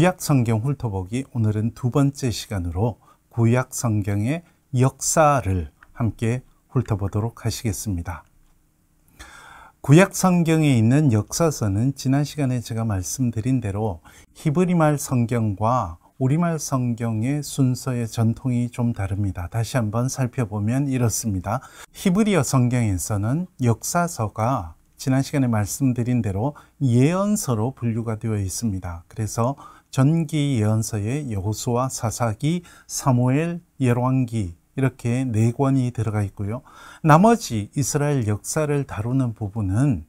구약 성경 훑어보기, 오늘은 두 번째 시간으로 구약 성경의 역사를 함께 훑어보도록 하시겠습니다. 구약 성경에 있는 역사서는 지난 시간에 제가 말씀드린 대로 히브리말 성경과 우리말 성경의 순서의 전통이 좀 다릅니다. 다시 한번 살펴보면 이렇습니다. 히브리어 성경에서는 역사서가 지난 시간에 말씀드린 대로 예언서로 분류가 되어 있습니다. 그래서 전기 예언서에 여호수아, 사사기, 사무엘, 열왕기 이렇게 4권이 들어가 있고요. 나머지 이스라엘 역사를 다루는 부분은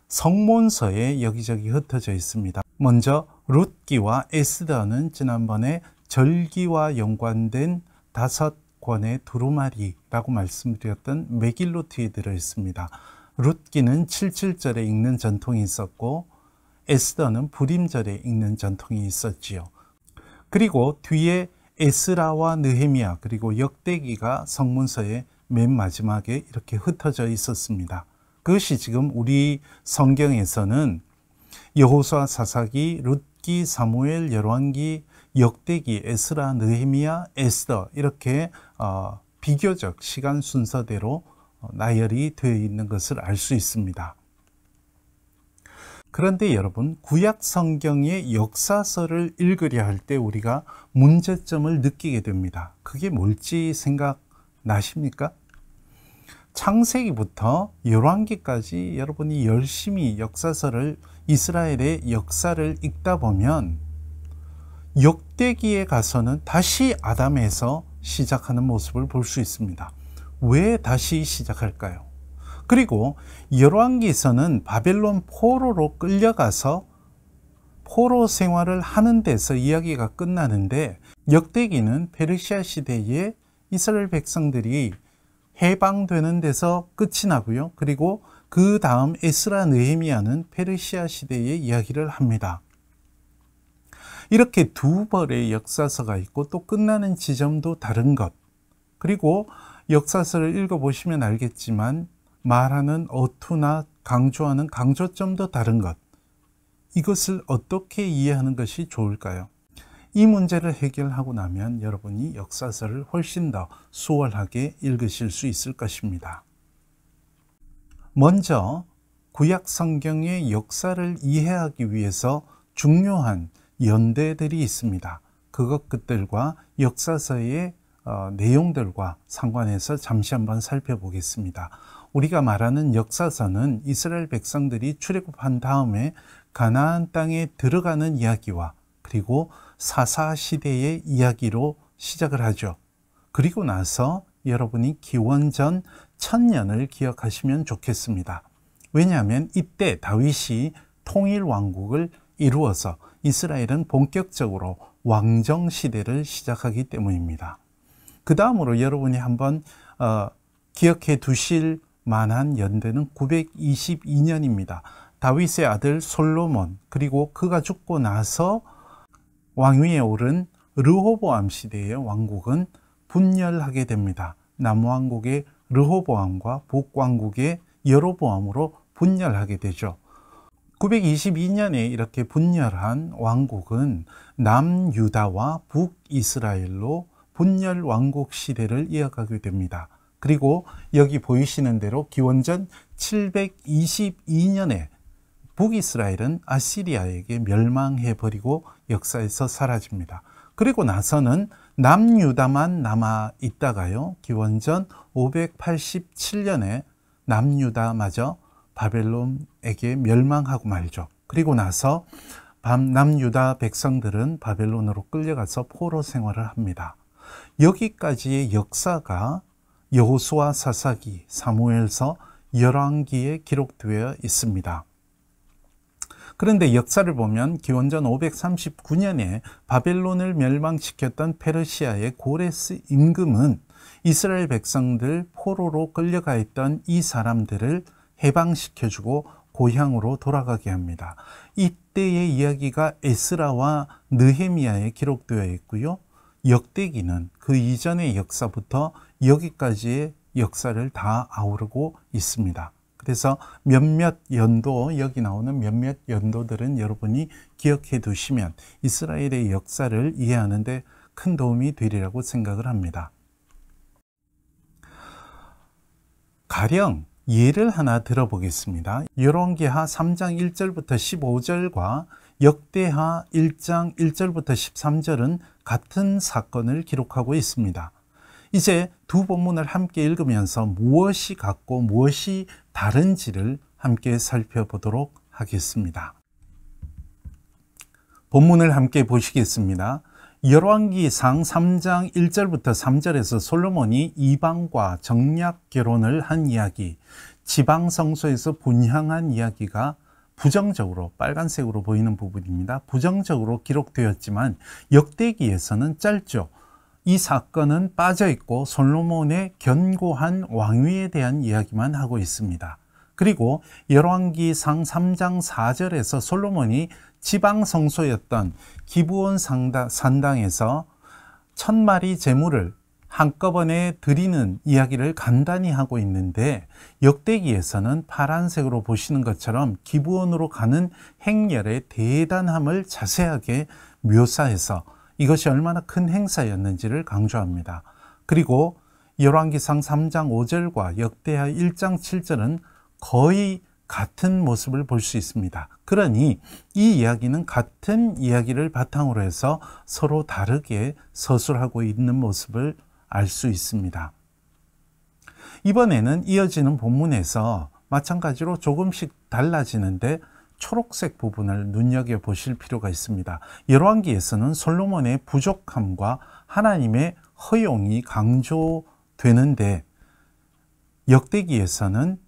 성문서에 여기저기 흩어져 있습니다. 먼저 룻기와 에스더는 지난번에 절기와 연관된 5권의 두루마리라고 말씀드렸던 메길로트에 들어 있습니다. 룻기는 77절에 읽는 전통이 있었고 에스더는 불임절에 읽는 전통이 있었지요. 그리고 뒤에 에스라와 느헤미야 그리고 역대기가 성문서의 맨 마지막에 이렇게 흩어져 있었습니다. 그것이 지금 우리 성경에서는 여호수아, 사사기, 룻기, 사무엘, 열왕기, 역대기, 에스라, 느헤미야, 에스더 이렇게 비교적 시간 순서대로 나열이 되어 있는 것을 알 수 있습니다. 그런데 여러분, 구약 성경의 역사서를 읽으려 할 때 우리가 문제점을 느끼게 됩니다. 그게 뭘지 생각나십니까? 창세기부터 열왕기까지 여러분이 열심히 역사서를, 이스라엘의 역사를 읽다 보면 역대기에 가서는 다시 아담에서 시작하는 모습을 볼 수 있습니다. 왜 다시 시작할까요? 그리고 열왕기에서는 바벨론 포로로 끌려가서 포로 생활을 하는 데서 이야기가 끝나는데, 역대기는 페르시아 시대에 이스라엘 백성들이 해방되는 데서 끝이 나고요. 그리고 그 다음 에스라, 느헤미야는 페르시아 시대의 이야기를 합니다. 이렇게 두 벌의 역사서가 있고 또 끝나는 지점도 다른 것, 그리고 역사서를 읽어보시면 알겠지만 말하는 어투나 강조하는 강조점도 다른 것, 이것을 어떻게 이해하는 것이 좋을까요? 이 문제를 해결하고 나면 여러분이 역사서를 훨씬 더 수월하게 읽으실 수 있을 것입니다. 먼저 구약 성경의 역사를 이해하기 위해서 중요한 연대들이 있습니다. 그것들과 역사서의 내용들과 상관해서 잠시 한번 살펴보겠습니다. 우리가 말하는 역사서는 이스라엘 백성들이 출애굽한 다음에 가나안 땅에 들어가는 이야기와 그리고 사사 시대의 이야기로 시작을 하죠. 그리고 나서 여러분이 기원전 1000년을 기억하시면 좋겠습니다. 왜냐하면 이때 다윗이 통일 왕국을 이루어서 이스라엘은 본격적으로 왕정 시대를 시작하기 때문입니다. 그 다음으로 여러분이 한번 기억해 두실 만한 연대는 922년입니다. 다윗의 아들 솔로몬, 그리고 그가 죽고 나서 왕위에 오른 르호보암 시대의 왕국은 분열하게 됩니다. 남왕국의 르호보암과 북왕국의 여로보암으로 분열하게 되죠. 922년에 이렇게 분열한 왕국은 남유다와 북이스라엘로 분열 왕국 시대를 이어가게 됩니다. 그리고 여기 보이시는 대로 기원전 722년에 북이스라엘은 아시리아에게 멸망해버리고 역사에서 사라집니다. 그리고 나서는 남유다만 남아 있다가요, 기원전 587년에 남유다마저 바벨론에게 멸망하고 말죠. 그리고 나서 남유다 백성들은 바벨론으로 끌려가서 포로 생활을 합니다. 여기까지의 역사가 여호수아, 사사기, 사무엘서, 열왕기에 기록되어 있습니다. 그런데 역사를 보면 기원전 539년에 바벨론을 멸망시켰던 페르시아의 고레스 임금은 이스라엘 백성들 포로로 끌려가 있던 이 사람들을 해방시켜주고 고향으로 돌아가게 합니다. 이때의 이야기가 에스라와 느헤미야에 기록되어 있고요. 역대기는 그 이전의 역사부터 여기까지의 역사를 다 아우르고 있습니다. 그래서 몇몇 연도, 여기 나오는 몇몇 연도들은 여러분이 기억해 두시면 이스라엘의 역사를 이해하는 데 큰 도움이 되리라고 생각을 합니다. 가령 예를 하나 들어보겠습니다. 열왕기하 3장 1절부터 15절과 역대하 1장 1절부터 13절은 같은 사건을 기록하고 있습니다. 이제 두 본문을 함께 읽으면서 무엇이 같고 무엇이 다른지를 함께 살펴보도록 하겠습니다. 본문을 함께 보시겠습니다. 열왕기상 3장 1절부터 3절에서 솔로몬이 이방과 정략 결혼을 한 이야기, 지방성소에서 분향한 이야기가 부정적으로 빨간색으로 보이는 부분입니다. 부정적으로 기록되었지만 역대기에서는 짧죠. 이 사건은 빠져있고 솔로몬의 견고한 왕위에 대한 이야기만 하고 있습니다. 그리고 열왕기상 3장 4절에서 솔로몬이 지방 성소였던 기브온 산당에서 1000마리 제물을 한꺼번에 드리는 이야기를 간단히 하고 있는데 역대기에서는 파란색으로 보시는 것처럼 기브온으로 가는 행렬의 대단함을 자세하게 묘사해서 이것이 얼마나 큰 행사였는지를 강조합니다. 그리고 열왕기상 3장 5절과 역대하 1장 7절은 거의 같은 모습을 볼 수 있습니다. 그러니 이 이야기는 같은 이야기를 바탕으로 해서 서로 다르게 서술하고 있는 모습을 알 수 있습니다. 이번에는 이어지는 본문에서 마찬가지로 조금씩 달라지는데 초록색 부분을 눈여겨보실 필요가 있습니다. 열왕기에서는 솔로몬의 부족함과 하나님의 허용이 강조되는데 역대기에서는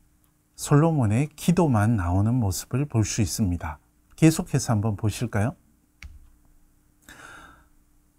솔로몬의 기도만 나오는 모습을 볼 수 있습니다. 계속해서 한번 보실까요?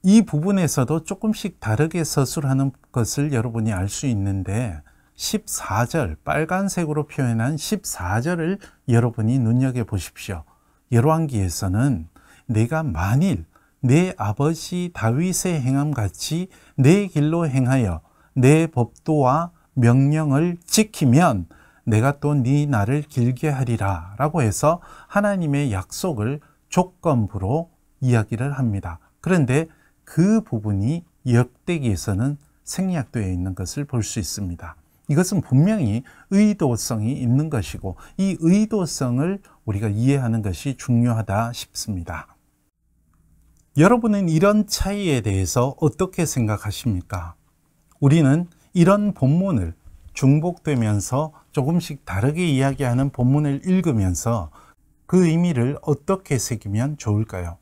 이 부분에서도 조금씩 다르게 서술하는 것을 여러분이 알 수 있는데 14절, 빨간색으로 표현한 14절을 여러분이 눈여겨보십시오. 열왕기에서는 내가 만일 내 아버지 다윗의 행함같이 내 길로 행하여 내 법도와 명령을 지키면 내가 또 네 날을 길게 하리라 라고 해서 하나님의 약속을 조건부로 이야기를 합니다. 그런데 그 부분이 역대기에서는 생략되어 있는 것을 볼 수 있습니다. 이것은 분명히 의도성이 있는 것이고 이 의도성을 우리가 이해하는 것이 중요하다 싶습니다. 여러분은 이런 차이에 대해서 어떻게 생각하십니까? 우리는 이런 본문을 중복되면서 조금씩 다르게 이야기하는 본문을 읽으면서 그 의미를 어떻게 새기면 좋을까요?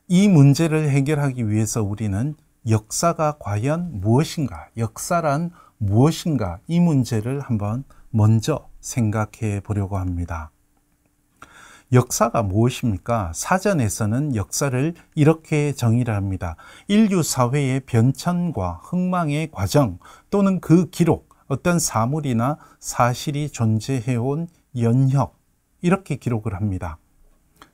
이 문제를 해결하기 위해서 우리는 역사가 과연 무엇인가, 역사란 무엇인가 이 문제를 한번 먼저 생각해 보려고 합니다. 역사가 무엇입니까? 사전에서는 역사를 이렇게 정의를 합니다. 인류 사회의 변천과 흥망의 과정 또는 그 기록, 어떤 사물이나 사실이 존재해온 연혁, 이렇게 기록을 합니다.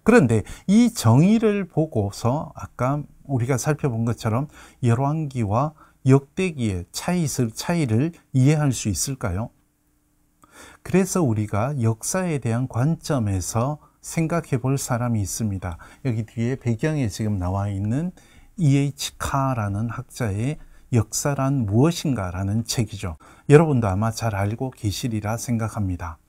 그런데 이 정의를 보고서 아까 우리가 살펴본 것처럼 열왕기와 역대기의 차이를 이해할 수 있을까요? 그래서 우리가 역사에 대한 관점에서 생각해 볼 사람이 있습니다. 여기 뒤에 배경에 지금 나와 있는 E.H. 카라는 학자의 역사란 무엇인가 라는 책이죠. 여러분도 아마 잘 알고 계시리라 생각합니다.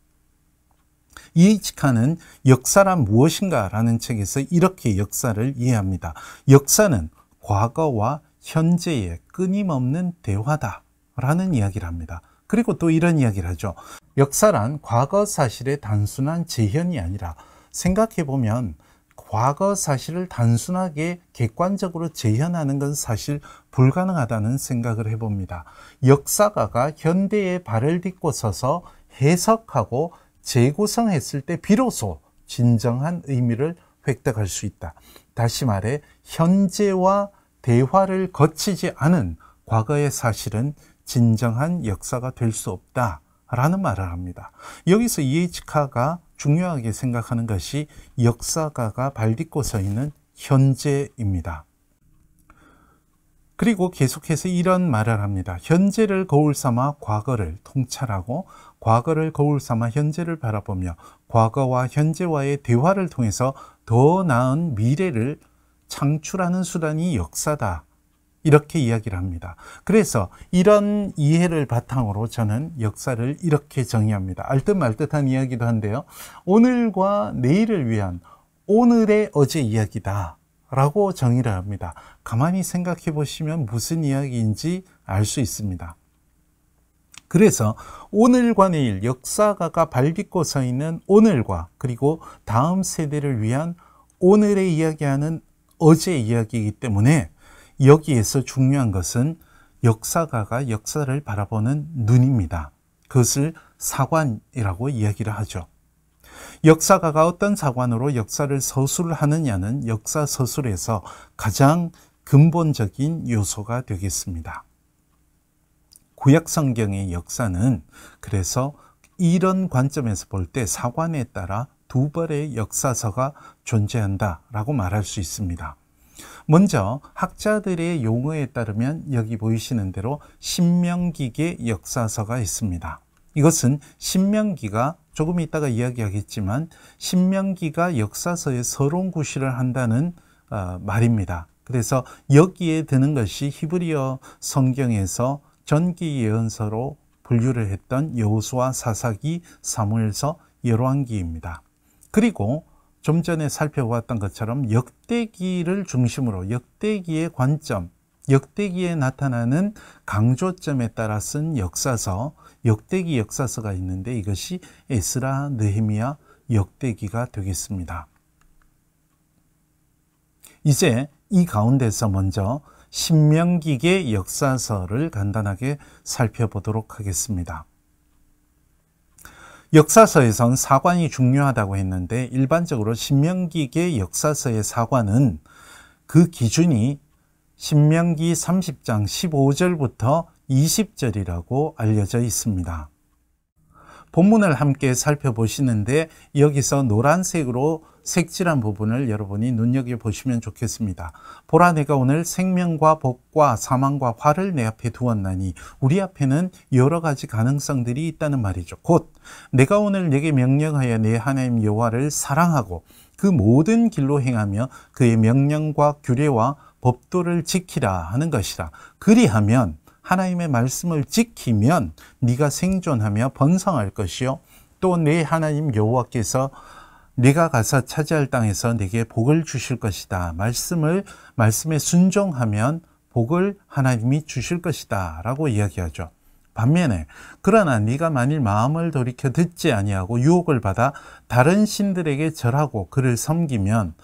E.H. 카는 역사란 무엇인가 라는 책에서 이렇게 역사를 이해합니다. 역사는 과거와 현재의 끊임없는 대화다 라는 이야기를 합니다. 그리고 또 이런 이야기를 하죠. 역사란 과거 사실의 단순한 재현이 아니라 생각해 보면 과거 사실을 단순하게 객관적으로 재현하는 건 사실 불가능하다는 생각을 해봅니다. 역사가가 현대에 발을 딛고 서서 해석하고 재구성했을 때 비로소 진정한 의미를 획득할 수 있다. 다시 말해 현재와 대화를 거치지 않은 과거의 사실은 진정한 역사가 될 수 없다라는 말을 합니다. 여기서 E.H. 카가 중요하게 생각하는 것이 역사가가 발딛고 서 있는 현재입니다. 그리고 계속해서 이런 말을 합니다. 현재를 거울 삼아 과거를 통찰하고 과거를 거울 삼아 현재를 바라보며 과거와 현재와의 대화를 통해서 더 나은 미래를 창출하는 수단이 역사다. 이렇게 이야기를 합니다. 그래서 이런 이해를 바탕으로 저는 역사를 이렇게 정의합니다. 알듯말듯한 이야기도 한데요. 오늘과 내일을 위한 오늘의 어제 이야기다 라고 정의를 합니다. 가만히 생각해 보시면 무슨 이야기인지 알 수 있습니다. 그래서 오늘과 내일, 역사가가 발딛고 서 있는 오늘과 그리고 다음 세대를 위한 오늘의 이야기하는 어제의 이야기이기 때문에 여기에서 중요한 것은 역사가가 역사를 바라보는 눈입니다. 그것을 사관이라고 이야기를 하죠. 역사가가 어떤 사관으로 역사를 서술하느냐는 역사 서술에서 가장 근본적인 요소가 되겠습니다. 구약 성경의 역사는 그래서 이런 관점에서 볼 때 사관에 따라 두 벌의 역사서가 존재한다라고 말할 수 있습니다. 먼저 학자들의 용어에 따르면 여기 보이시는 대로 신명기계 역사서가 있습니다. 이것은 신명기가 조금 이따가 이야기하겠지만 신명기가 역사서에 서론구실을 한다는 말입니다. 그래서 여기에 드는 것이 히브리어 성경에서 전기 예언서로 분류를 했던 여호수아, 사사기, 사무엘서, 열왕기입니다. 그리고 좀 전에 살펴보았던 것처럼 역대기를 중심으로 역대기의 관점, 역대기에 나타나는 강조점에 따라 쓴 역사서, 역대기 역사서가 있는데 이것이 에스라, 느헤미야, 역대기가 되겠습니다. 이제 이 가운데서 먼저 신명기계 역사서를 간단하게 살펴보도록 하겠습니다. 역사서에선 사관이 중요하다고 했는데 일반적으로 신명기계 역사서의 사관은 그 기준이 신명기 30장 15절부터 20절이라고 알려져 있습니다. 본문을 함께 살펴보시는데 여기서 노란색으로 색칠한 부분을 여러분이 눈여겨보시면 좋겠습니다. 보라, 내가 오늘 생명과 복과 사망과 화를 내 앞에 두었나니, 우리 앞에는 여러 가지 가능성들이 있다는 말이죠. 곧 내가 오늘 내게 명령하여 내 하나님 여호와를 사랑하고 그 모든 길로 행하며 그의 명령과 규례와 법도를 지키라 하는 것이라. 그리하면, 하나님의 말씀을 지키면 네가 생존하며 번성할 것이요 또 내 하나님 여호와께서 네가 가서 차지할 땅에서 네게 복을 주실 것이다. 말씀에 순종하면 복을 하나님이 주실 것이다 라고 이야기하죠. 반면에 그러나 네가 만일 마음을 돌이켜 듣지 아니하고 유혹을 받아 다른 신들에게 절하고 그를 섬기면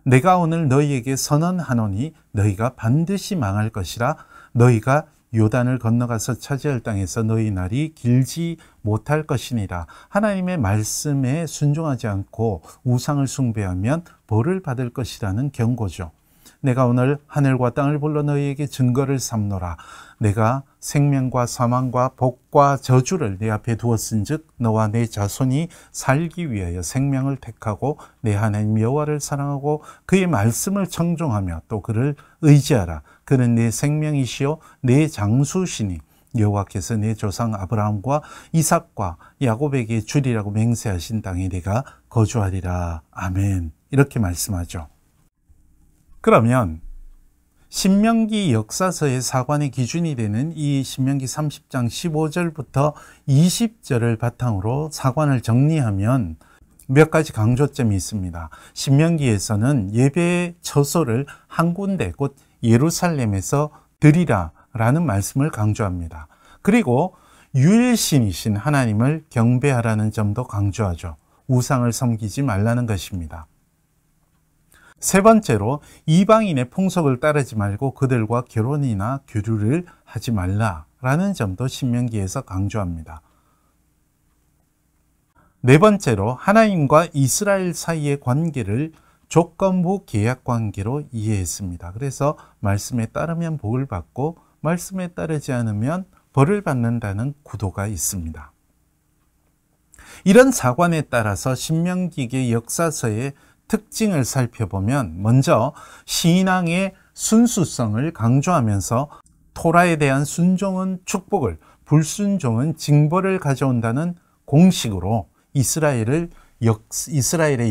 내가 오늘 너희에게 선언하노니 너희가 반드시 망할 것이라. 너희가 요단을 건너가서 차지할 땅에서 너희 날이 길지 못할 것이니라. 하나님의 말씀에 순종하지 않고 우상을 숭배하면 벌을 받을 것이라는 경고죠. 내가 오늘 하늘과 땅을 불러 너희에게 증거를 삼노라. 내가 생명과 사망과 복과 저주를 내 앞에 두었은즉 너와 내 자손이 살기 위하여 생명을 택하고 내 하나님 여호와를 사랑하고 그의 말씀을 청종하며 또 그를 의지하라. 그는 내 생명이시요 내 장수시니 여호와께서 내 조상 아브라함과 이삭과 야곱에게 주리라고 맹세하신 땅에 내가 거주하리라. 아멘. 이렇게 말씀하죠. 그러면 신명기 역사서의 사관의 기준이 되는 이 신명기 30장 15절부터 20절을 바탕으로 사관을 정리하면 몇 가지 강조점이 있습니다. 신명기에서는 예배의 처소를 한 군데 곧 예루살렘에서 드리라 라는 말씀을 강조합니다. 그리고 유일신이신 하나님을 경배하라는 점도 강조하죠. 우상을 섬기지 말라는 것입니다. 세 번째로 이방인의 풍속을 따르지 말고 그들과 결혼이나 교류를 하지 말라라는 점도 신명기에서 강조합니다. 네 번째로 하나님과 이스라엘 사이의 관계를 조건부 계약 관계로 이해했습니다. 그래서 말씀에 따르면 복을 받고 말씀에 따르지 않으면 벌을 받는다는 구도가 있습니다. 이런 사관에 따라서 신명기계 역사서의 특징을 살펴보면 먼저 신앙의 순수성을 강조하면서 토라에 대한 순종은 축복을, 불순종은 징벌을 가져온다는 공식으로 이스라엘의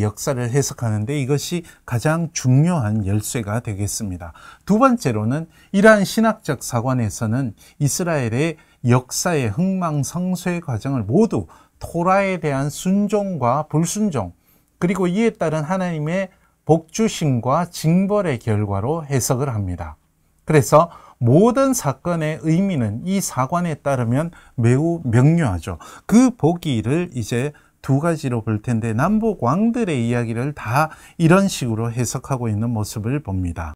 역사를 해석하는데 이것이 가장 중요한 열쇠가 되겠습니다. 두 번째로는 이러한 신학적 사관에서는 이스라엘의 역사의 흥망성쇠 과정을 모두 토라에 대한 순종과 불순종, 그리고 이에 따른 하나님의 복주심과 징벌의 결과로 해석을 합니다. 그래서 모든 사건의 의미는 이 사관에 따르면 매우 명료하죠. 그 보기를 이제 두 가지로 볼 텐데, 남북 왕들의 이야기를 다 이런 식으로 해석하고 있는 모습을 봅니다.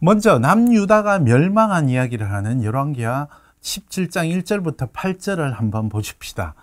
먼저 남유다가 멸망한 이야기를 하는 열왕기하 17장 1절부터 8절을 한번 보십시다.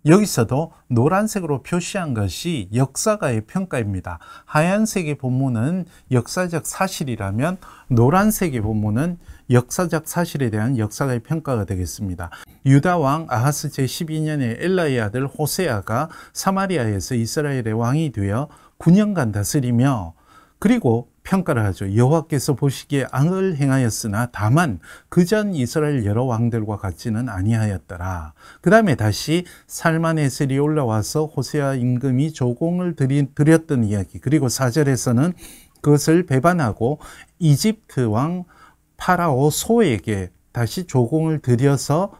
여기서도 노란색으로 표시한 것이 역사가의 평가입니다. 하얀색의 본문은 역사적 사실이라면 노란색의 본문은 역사적 사실에 대한 역사가의 평가가 되겠습니다. 유다 왕 아하스 제12년에 엘라의 아들 호세아가 사마리아에서 이스라엘의 왕이 되어 9년간 다스리며, 그리고 평가를 하죠. 여호와께서 보시기에 악을 행하였으나 다만 그전 이스라엘 여러 왕들과 같지는 아니하였더라. 그 다음에 다시 살만에셀이 올라와서 호세아 임금이 조공을 드렸던 이야기, 그리고 4절에서는 그것을 배반하고 이집트 왕 파라오 소에게 다시 조공을 드려서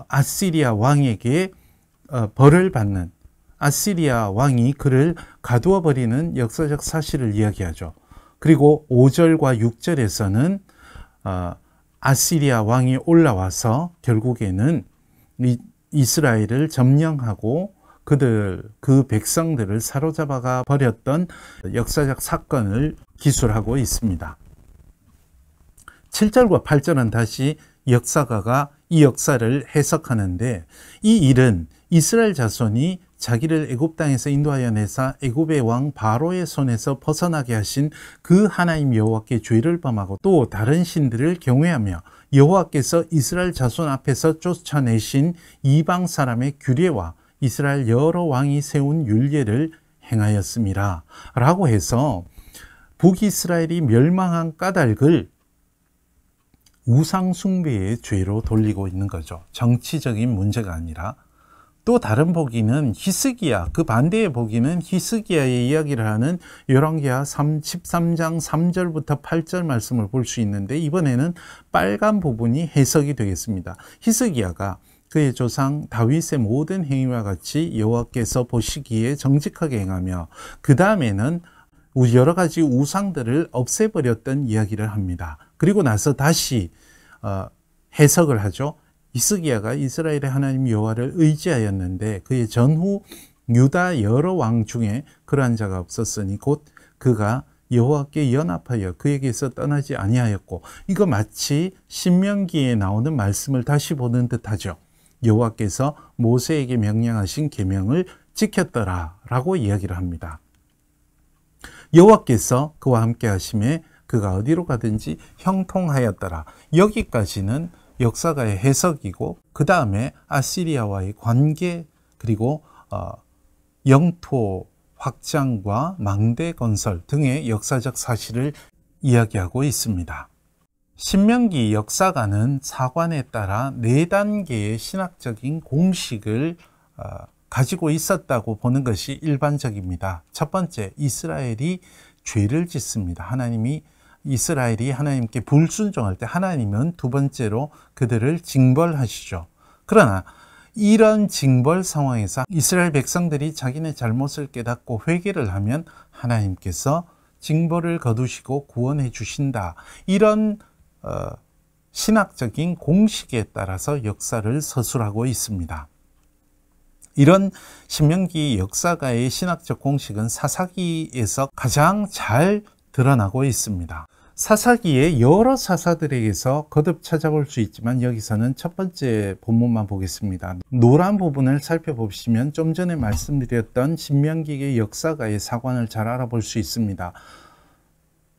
아시리아 왕에게 벌을 받는, 아시리아 왕이 그를 가두어 버리는 역사적 사실을 이야기하죠. 그리고 5절과 6절에서는 아시리아 왕이 올라와서 결국에는 이스라엘을 점령하고 그 백성들을 사로잡아가 버렸던 역사적 사건을 기술하고 있습니다. 7절과 8절은 다시 역사가가 이 역사를 해석하는데, 이 일은 이스라엘 자손이 자기를 애굽 땅에서 인도하여 내사 애굽의 왕 바로의 손에서 벗어나게 하신 그 하나님 여호와께 죄를 범하고 또 다른 신들을 경외하며 여호와께서 이스라엘 자손 앞에서 쫓아내신 이방 사람의 규례와 이스라엘 여러 왕이 세운 율례를 행하였음이라 라고 해서 북이스라엘이 멸망한 까닭을 우상 숭배의 죄로 돌리고 있는 거죠. 정치적인 문제가 아니라. 또 다른 보기는 히스기야, 그 반대의 보기는 히스기야의 이야기를 하는 열왕기하 13장 3절부터 8절 말씀을 볼 수 있는데, 이번에는 빨간 부분이 해석이 되겠습니다. 히스기야가 그의 조상 다윗의 모든 행위와 같이 여호와께서 보시기에 정직하게 행하며, 그 다음에는 여러 가지 우상들을 없애버렸던 이야기를 합니다. 그리고 나서 다시 해석을 하죠. 히스기야가 이스라엘의 하나님 여호와를 의지하였는데 그의 전후 유다 여러 왕 중에 그러한 자가 없었으니 곧 그가 여호와께 연합하여 그에게서 떠나지 아니하였고, 이거 마치 신명기에 나오는 말씀을 다시 보는 듯하죠. 여호와께서 모세에게 명령하신 계명을 지켰더라 라고 이야기를 합니다. 여호와께서 그와 함께 하심에 그가 어디로 가든지 형통하였더라. 여기까지는 역사가의 해석이고, 그 다음에 아시리아와의 관계, 그리고 영토 확장과 망대 건설 등의 역사적 사실을 이야기하고 있습니다. 신명기 역사가는 사관에 따라 4단계의 신학적인 공식을 가지고 있었다고 보는 것이 일반적입니다. 첫 번째, 이스라엘이 죄를 짓습니다. 이스라엘이 하나님께 불순종할 때 하나님은 두 번째로 그들을 징벌하시죠. 그러나 이런 징벌 상황에서 이스라엘 백성들이 자기네 잘못을 깨닫고 회개를 하면 하나님께서 징벌을 거두시고 구원해 주신다. 이런 신학적인 공식에 따라서 역사를 서술하고 있습니다. 이런 신명기 역사가의 신학적 공식은 사사기에서 가장 잘 드러나고 있습니다. 사사기의 여러 사사들에게서 거듭 찾아볼 수 있지만 여기서는 첫 번째 본문만 보겠습니다. 노란 부분을 살펴보시면 좀 전에 말씀드렸던 신명기의 역사가의 사관을 잘 알아볼 수 있습니다.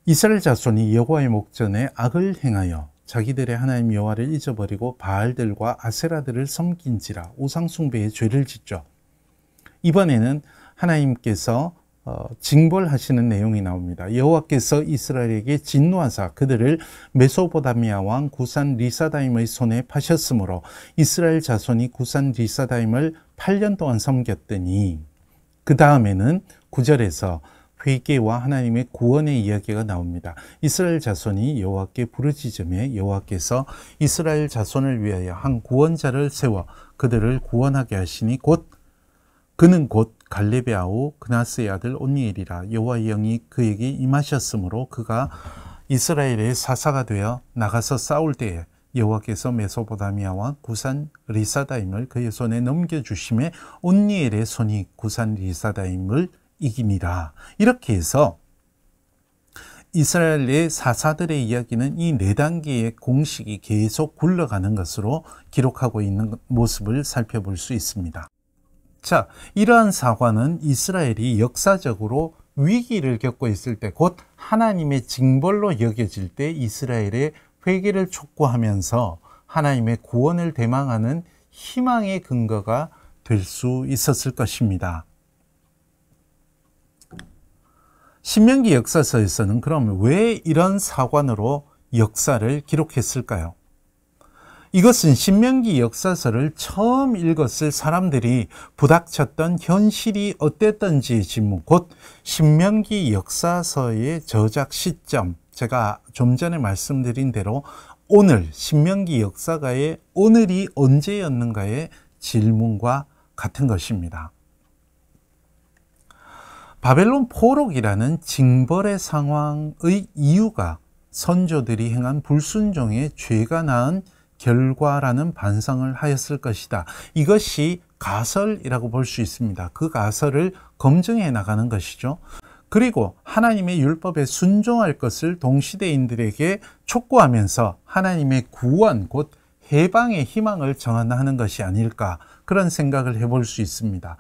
이스라엘 자손이 여호와의 목전에 악을 행하여 자기들의 하나님 여호와를 잊어버리고 바알들과 아세라들을 섬긴지라 우상 숭배의 죄를 짓죠. 이번에는 하나님께서 징벌하시는 내용이 나옵니다. 여호와께서 이스라엘에게 진노하사 그들을 메소포다미아 왕 구산 리사다임의 손에 파셨으므로 이스라엘 자손이 구산 리사다임을 8년 동안 섬겼더니, 그 다음에는 9절에서 회개와 하나님의 구원의 이야기가 나옵니다. 이스라엘 자손이 여호와께 부르짖음에 여호와께서 이스라엘 자손을 위하여 한 구원자를 세워 그들을 구원하게 하시니 그는 곧 갈렙의 아우 그나스의 아들 온니엘이라. 여호와의 영이 그에게 임하셨으므로 그가 이스라엘의 사사가 되어 나가서 싸울 때에 여호와께서 메소포다미아와 구산 리사다임을 그의 손에 넘겨주심에 온니엘의 손이 구산 리사다임을 이기니라. 이렇게 해서 이스라엘의 사사들의 이야기는 이 4단계의 공식이 계속 굴러가는 것으로 기록하고 있는 모습을 살펴볼 수 있습니다. 자, 이러한 사과는 이스라엘이 역사적으로 위기를 겪고 있을 때, 곧 하나님의 징벌로 여겨질 때 이스라엘의 회개를 촉구하면서 하나님의 구원을 대망하는 희망의 근거가 될 수 있었을 것입니다. 신명기 역사서에서는 그럼 왜 이런 사관으로 역사를 기록했을까요? 이것은 신명기 역사서를 처음 읽었을 사람들이 부닥쳤던 현실이 어땠던지의 질문, 곧 신명기 역사서의 저작 시점, 제가 좀 전에 말씀드린 대로 오늘, 신명기 역사가의 오늘이 언제였는가의 질문과 같은 것입니다. 바벨론 포록이라는 징벌의 상황의 이유가 선조들이 행한 불순종의 죄가 낳은 결과라는 반성을 하였을 것이다. 이것이 가설이라고 볼 수 있습니다. 그 가설을 검증해 나가는 것이죠. 그리고 하나님의 율법에 순종할 것을 동시대인들에게 촉구하면서 하나님의 구원, 곧 해방의 희망을 전하는 것이 아닐까, 그런 생각을 해볼 수 있습니다.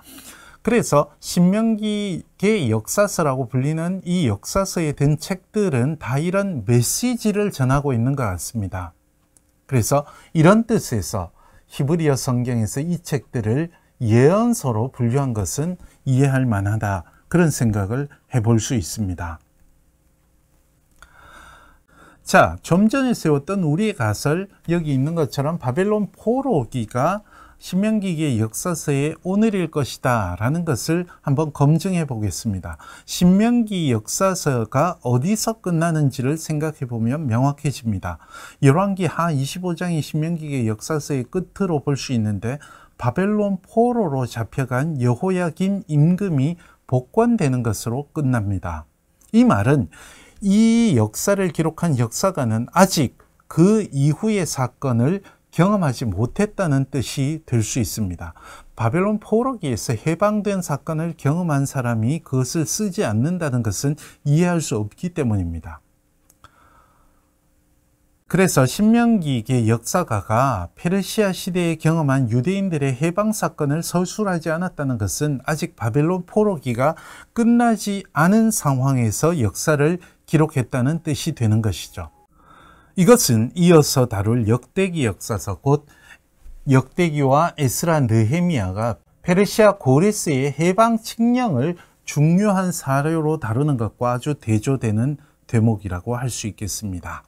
그래서 신명기의 역사서라고 불리는 이 역사서에 든 책들은 다 이런 메시지를 전하고 있는 것 같습니다. 그래서 이런 뜻에서 히브리어 성경에서 이 책들을 예언서로 분류한 것은 이해할 만하다, 그런 생각을 해볼 수 있습니다. 자, 좀 전에 세웠던 우리의 가설, 여기 있는 것처럼 바벨론 포로기가 신명기의 역사서의 오늘일 것이다 라는 것을 한번 검증해 보겠습니다. 신명기 역사서가 어디서 끝나는지를 생각해 보면 명확해집니다. 열왕기 하 25장이 신명기의 역사서의 끝으로 볼 수 있는데, 바벨론 포로로 잡혀간 여호야김 임금이 복권되는 것으로 끝납니다. 이 말은 이 역사를 기록한 역사가는 아직 그 이후의 사건을 경험하지 못했다는 뜻이 될 수 있습니다. 바벨론 포로기에서 해방된 사건을 경험한 사람이 그것을 쓰지 않는다는 것은 이해할 수 없기 때문입니다. 그래서 신명기의 역사가가 페르시아 시대에 경험한 유대인들의 해방 사건을 서술하지 않았다는 것은 아직 바벨론 포로기가 끝나지 않은 상황에서 역사를 기록했다는 뜻이 되는 것이죠. 이것은 이어서 다룰 역대기 역사서, 곧 역대기와 에스라 느헤미야가 페르시아 고레스의 해방 칙령을 중요한 사료로 다루는 것과 아주 대조되는 대목이라고 할 수 있겠습니다.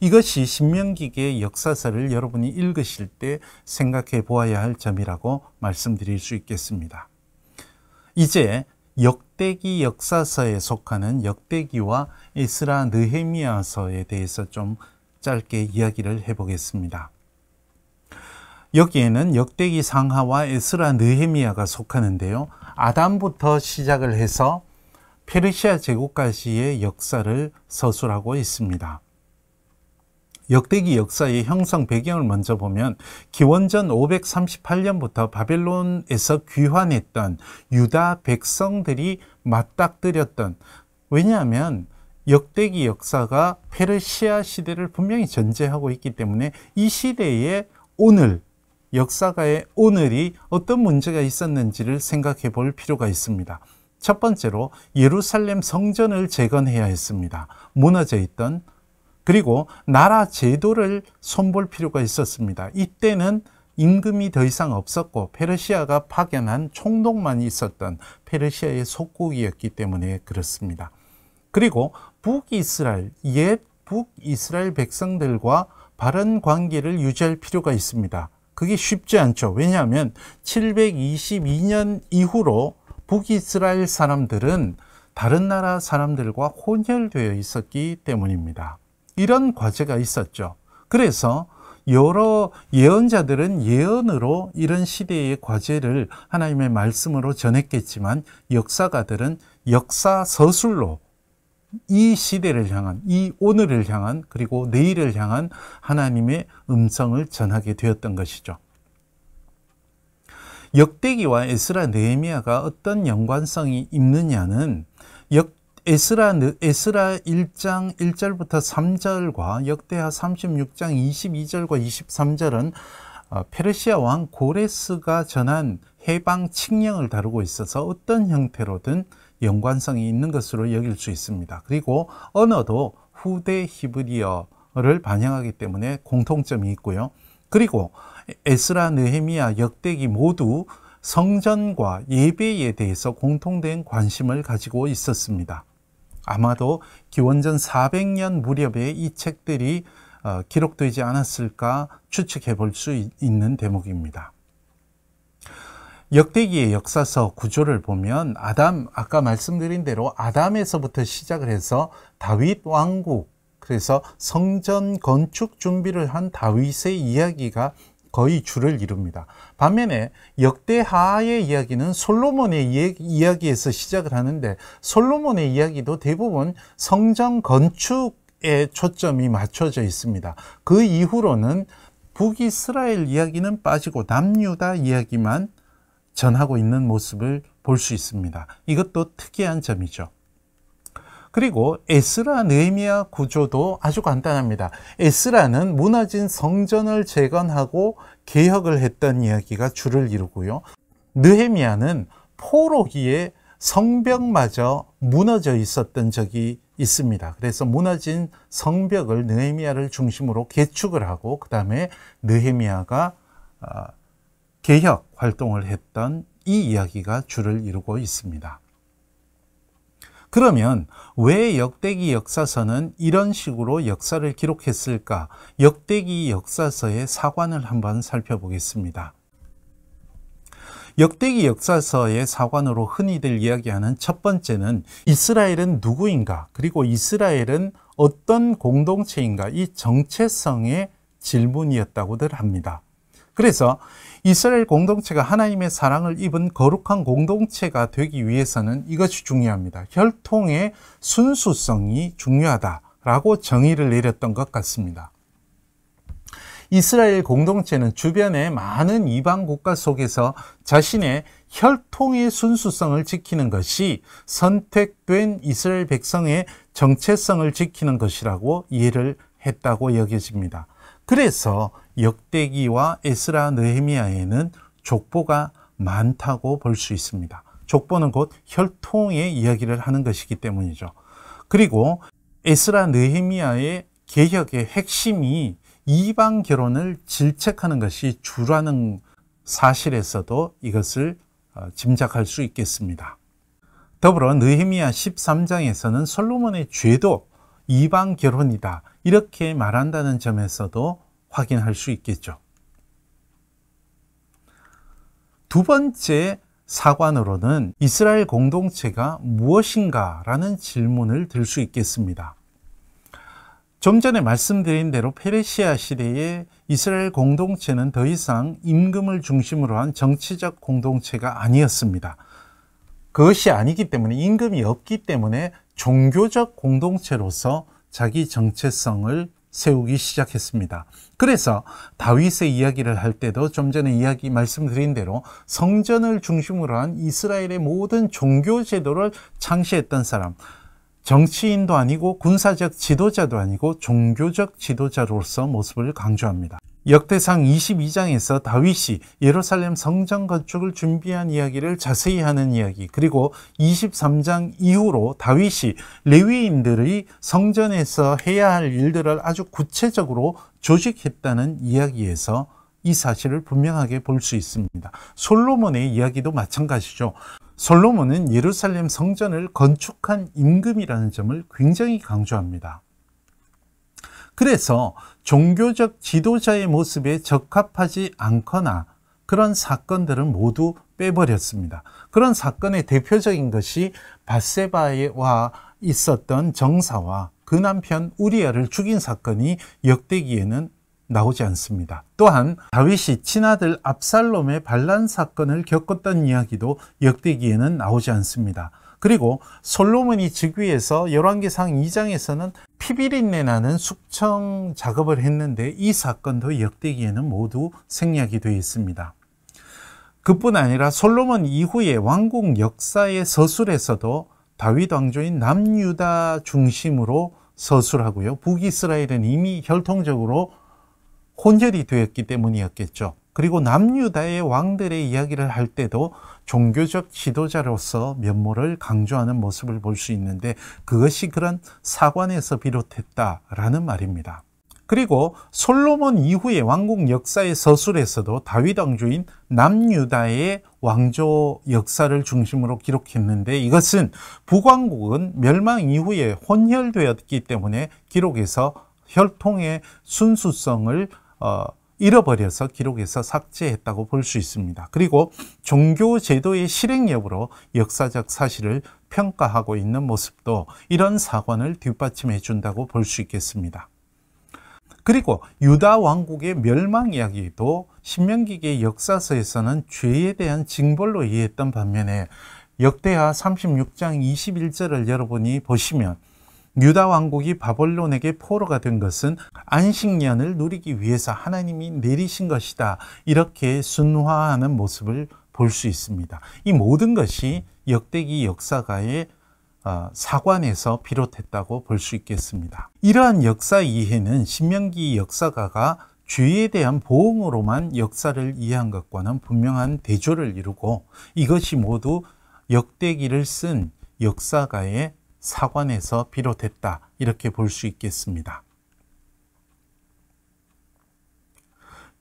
이것이 신명기의 역사서를 여러분이 읽으실 때 생각해 보아야 할 점이라고 말씀드릴 수 있겠습니다. 이제 역대기 역사서에 속하는 역대기와 에스라 느헤미야서에 대해서 좀 짧게 이야기를 해보겠습니다. 여기에는 역대기 상하와 에스라 느헤미야가 속하는데요, 아담부터 시작을 해서 페르시아 제국까지의 역사를 서술하고 있습니다. 역대기 역사의 형성 배경을 먼저 보면, 기원전 538년부터 바벨론에서 귀환했던 유다 백성들이 맞닥뜨렸던, 왜냐하면 역대기 역사가 페르시아 시대를 분명히 전제하고 있기 때문에 이 시대의 오늘, 역사가의 오늘이 어떤 문제가 있었는지를 생각해 볼 필요가 있습니다. 첫 번째로 예루살렘 성전을 재건해야 했습니다. 무너져 있던, 그리고 나라 제도를 손볼 필요가 있었습니다. 이때는 임금이 더 이상 없었고 페르시아가 파견한 총독만 있었던 페르시아의 속국이었기 때문에 그렇습니다. 그리고 북이스라엘, 옛 북이스라엘 백성들과 바른 관계를 유지할 필요가 있습니다. 그게 쉽지 않죠. 왜냐하면 722년 이후로 북이스라엘 사람들은 다른 나라 사람들과 혼혈되어 있었기 때문입니다. 이런 과제가 있었죠. 그래서 여러 예언자들은 예언으로 이런 시대의 과제를 하나님의 말씀으로 전했겠지만 역사가들은 역사 서술로 이 시대를 향한, 이 오늘을 향한, 그리고 내일을 향한 하나님의 음성을 전하게 되었던 것이죠. 역대기와 에스라 느헤미야가 어떤 연관성이 있느냐는 에스라 1장 1절부터 3절과 역대하 36장 22절과 23절은 페르시아 왕 고레스가 전한 해방 칙령을 다루고 있어서 어떤 형태로든 연관성이 있는 것으로 여길 수 있습니다. 그리고 언어도 후대 히브리어를 반영하기 때문에 공통점이 있고요. 그리고 에스라, 느헤미야, 역대기 모두 성전과 예배에 대해서 공통된 관심을 가지고 있었습니다. 아마도 기원전 400년 무렵에 이 책들이 기록되지 않았을까 추측해 볼 수 있는 대목입니다. 역대기의 역사서 구조를 보면 아까 말씀드린 대로 아담에서부터 시작을 해서 다윗 왕국, 그래서 성전 건축 준비를 한 다윗의 이야기가 거의 주를 이룹니다. 반면에 역대하의 이야기는 솔로몬의 이야기에서 시작을 하는데 솔로몬의 이야기도 대부분 성전 건축에 초점이 맞춰져 있습니다. 그 이후로는 북이스라엘 이야기는 빠지고 남유다 이야기만 전하고 있는 모습을 볼 수 있습니다. 이것도 특이한 점이죠. 그리고 에스라, 느헤미야 구조도 아주 간단합니다. 에스라는 무너진 성전을 재건하고 개혁을 했던 이야기가 주를 이루고요. 느헤미야는 포로기에 성벽마저 무너져 있었던 적이 있습니다. 그래서 무너진 성벽을 느헤미야를 중심으로 개축을 하고 그 다음에 느헤미야가 개혁 활동을 했던 이 이야기가 주를 이루고 있습니다. 그러면 왜 역대기 역사서는 이런 식으로 역사를 기록했을까? 역대기 역사서의 사관을 한번 살펴보겠습니다. 역대기 역사서의 사관으로 흔히들 이야기하는 첫 번째는 이스라엘은 누구인가? 그리고 이스라엘은 어떤 공동체인가? 이 정체성의 질문이었다고들 합니다. 그래서 이스라엘 공동체가 하나님의 사랑을 입은 거룩한 공동체가 되기 위해서는 이것이 중요합니다. 혈통의 순수성이 중요하다라고 정의를 내렸던 것 같습니다. 이스라엘 공동체는 주변의 많은 이방 국가 속에서 자신의 혈통의 순수성을 지키는 것이 선택된 이스라엘 백성의 정체성을 지키는 것이라고 이해를 했다고 여겨집니다. 그래서 역대기와 에스라, 느헤미야에는 족보가 많다고 볼 수 있습니다. 족보는 곧 혈통의 이야기를 하는 것이기 때문이죠. 그리고 에스라, 느헤미야의 개혁의 핵심이 이방 결혼을 질책하는 것이 주라는 사실에서도 이것을 짐작할 수 있겠습니다. 더불어 느헤미야 13장에서는 솔로몬의 죄도 이방 결혼이다 이렇게 말한다는 점에서도 확인할 수 있겠죠. 두 번째 사관으로는 이스라엘 공동체가 무엇인가 라는 질문을 들 수 있겠습니다. 좀 전에 말씀드린 대로 페르시아 시대의 이스라엘 공동체는 더 이상 임금을 중심으로 한 정치적 공동체가 아니었습니다. 그것이 아니기 때문에 임금이 없기 때문에 종교적 공동체로서 자기 정체성을 세우기 시작했습니다. 그래서 다윗의 이야기를 할 때도 좀 전에 말씀드린 대로 성전을 중심으로 한 이스라엘의 모든 종교 제도를 창시했던 사람, 정치인도 아니고 군사적 지도자도 아니고 종교적 지도자로서 모습을 강조합니다. 역대상 22장에서 다윗이 예루살렘 성전 건축을 준비한 이야기를 자세히 하는 이야기, 그리고 23장 이후로 다윗이 레위인들이 성전에서 해야 할 일들을 아주 구체적으로 조직했다는 이야기에서 이 사실을 분명하게 볼 수 있습니다. 솔로몬의 이야기도 마찬가지죠. 솔로몬은 예루살렘 성전을 건축한 임금이라는 점을 굉장히 강조합니다. 그래서 종교적 지도자의 모습에 적합하지 않거나 그런 사건들은 모두 빼버렸습니다. 그런 사건의 대표적인 것이 밧세바와 있었던 정사와 그 남편 우리아를 죽인 사건이 역대기에는 나오지 않습니다. 또한 다윗이 친아들 압살롬의 반란 사건을 겪었던 이야기도 역대기에는 나오지 않습니다. 그리고 솔로몬이 즉위해서 열왕기상 2장에서는 피비린내 나는 숙청 작업을 했는데 이 사건도 역대기에는 모두 생략이 되어 있습니다. 그뿐 아니라 솔로몬 이후의 왕국 역사의 서술에서도 다윗 왕조인 남유다 중심으로 서술하고요. 북이스라엘은 이미 혈통적으로 혼혈이 되었기 때문이었겠죠. 그리고 남유다의 왕들의 이야기를 할 때도 종교적 지도자로서 면모를 강조하는 모습을 볼 수 있는데 그것이 그런 사관에서 비롯했다라는 말입니다. 그리고 솔로몬 이후의 왕국 역사의 서술에서도 다윗 왕조인 남유다의 왕조 역사를 중심으로 기록했는데 이것은 북왕국은 멸망 이후에 혼혈되었기 때문에 기록에서 혈통의 순수성을 잃어버려서 기록에서 삭제했다고 볼 수 있습니다. 그리고 종교 제도의 실행 여부로 역사적 사실을 평가하고 있는 모습도 이런 사관을 뒷받침해 준다고 볼 수 있겠습니다. 그리고 유다 왕국의 멸망 이야기도 신명기의 역사서에서는 죄에 대한 징벌로 이해했던 반면에 역대하 36장 21절을 여러분이 보시면 유다 왕국이 바벨론에게 포로가 된 것은 안식년을 누리기 위해서 하나님이 내리신 것이다. 이렇게 순화하는 모습을 볼 수 있습니다. 이 모든 것이 역대기 역사가의 사관에서 비롯했다고 볼 수 있겠습니다. 이러한 역사 이해는 신명기 역사가가 죄에 대한 보응으로만 역사를 이해한 것과는 분명한 대조를 이루고 이것이 모두 역대기를 쓴 역사가의 사관에서 비롯했다 이렇게 볼 수 있겠습니다.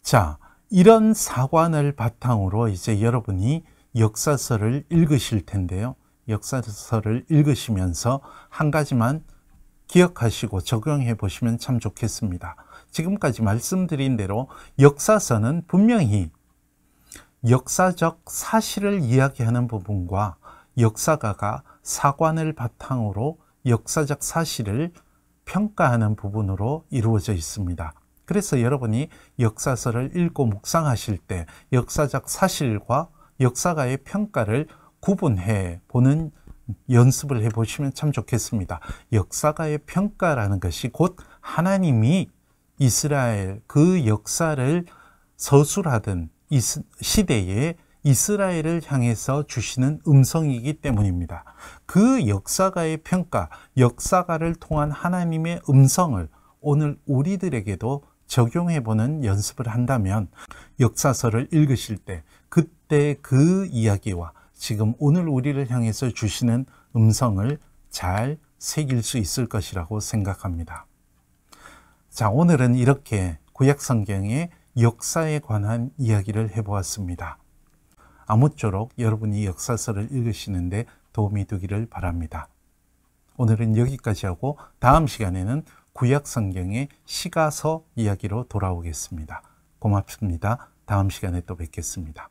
자, 이런 사관을 바탕으로 이제 여러분이 역사서를 읽으실 텐데요. 역사서를 읽으시면서 한 가지만 기억하시고 적용해 보시면 참 좋겠습니다. 지금까지 말씀드린 대로 역사서는 분명히 역사적 사실을 이야기하는 부분과 역사가가 사관을 바탕으로 역사적 사실을 평가하는 부분으로 이루어져 있습니다. 그래서 여러분이 역사서를 읽고 묵상하실 때 역사적 사실과 역사가의 평가를 구분해 보는 연습을 해보시면 참 좋겠습니다. 역사가의 평가라는 것이 곧 하나님이 이스라엘 그 역사를 서술하던 이 시대에 이스라엘을 향해서 주시는 음성이기 때문입니다. 그 역사가의 평가, 역사가를 통한 하나님의 음성을 오늘 우리들에게도 적용해보는 연습을 한다면 역사서를 읽으실 때 그때 그 이야기와 지금 오늘 우리를 향해서 주시는 음성을 잘 새길 수 있을 것이라고 생각합니다. 자, 오늘은 이렇게 구약성경의 역사에 관한 이야기를 해보았습니다. 아무쪼록 여러분이 역사서를 읽으시는데 도움이 되기를 바랍니다. 오늘은 여기까지 하고 다음 시간에는 구약성경의 시가서 이야기로 돌아오겠습니다. 고맙습니다. 다음 시간에 또 뵙겠습니다.